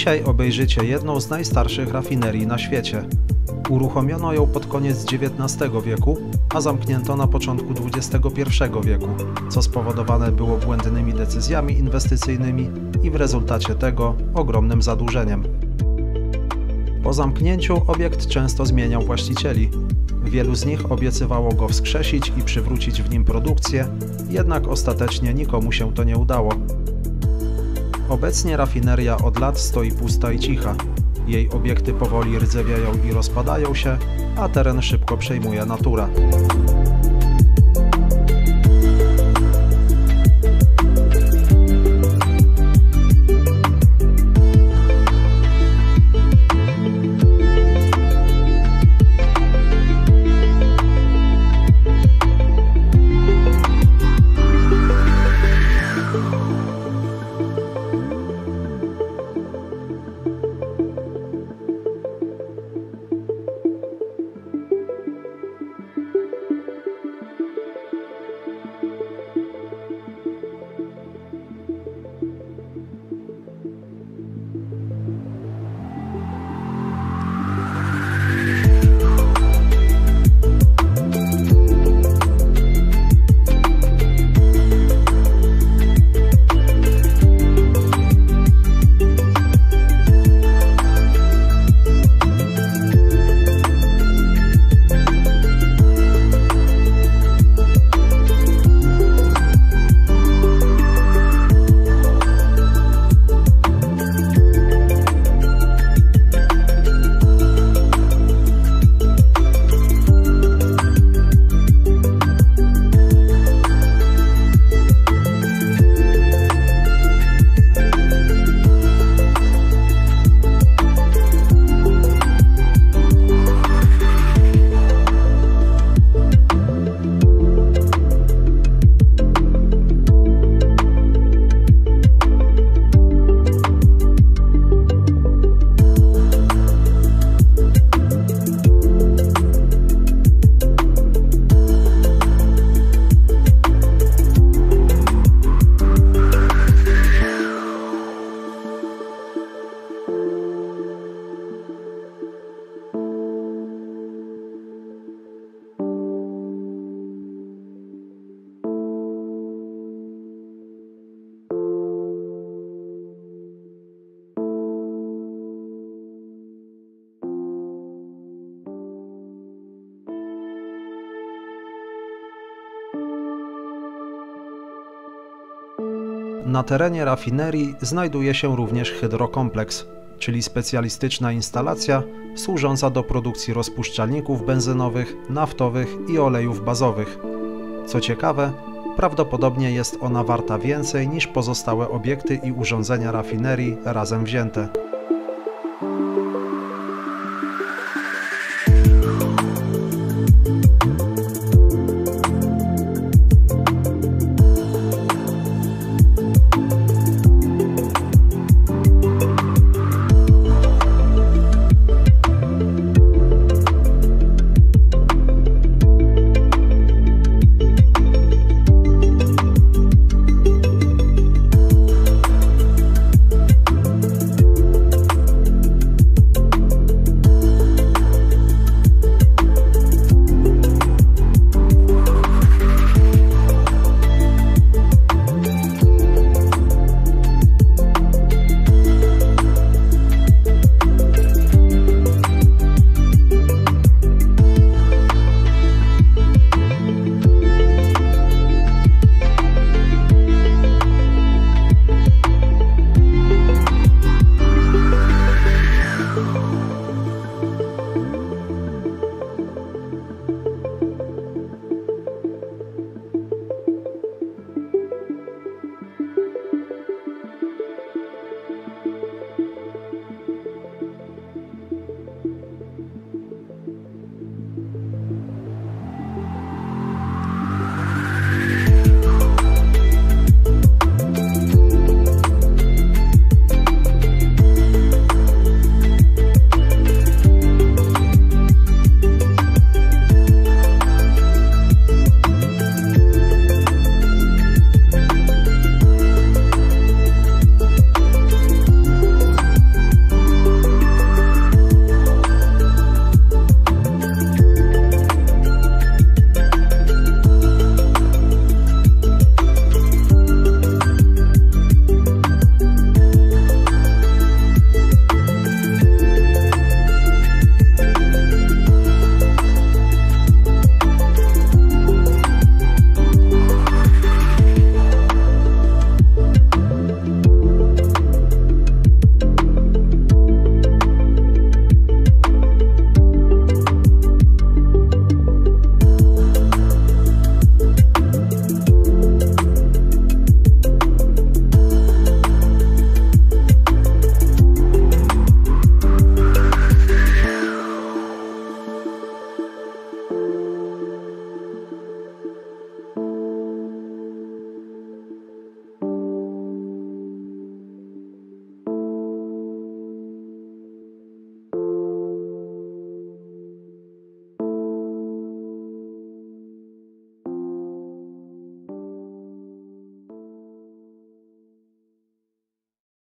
Dzisiaj obejrzycie jedną z najstarszych rafinerii na świecie. Uruchomiono ją pod koniec XIX wieku, a zamknięto na początku XXI wieku, co spowodowane było błędnymi decyzjami inwestycyjnymi i w rezultacie tego ogromnym zadłużeniem. Po zamknięciu obiekt często zmieniał właścicieli. Wielu z nich obiecywało go wskrzesić i przywrócić w nim produkcję, jednak ostatecznie nikomu się to nie udało. Obecnie rafineria od lat stoi pusta i cicha. Jej obiekty powoli rdzewiają i rozpadają się, a teren szybko przejmuje natura. Na terenie rafinerii znajduje się również hydrokompleks, czyli specjalistyczna instalacja służąca do produkcji rozpuszczalników benzynowych, naftowych i olejów bazowych. Co ciekawe, prawdopodobnie jest ona warta więcej niż pozostałe obiekty i urządzenia rafinerii razem wzięte.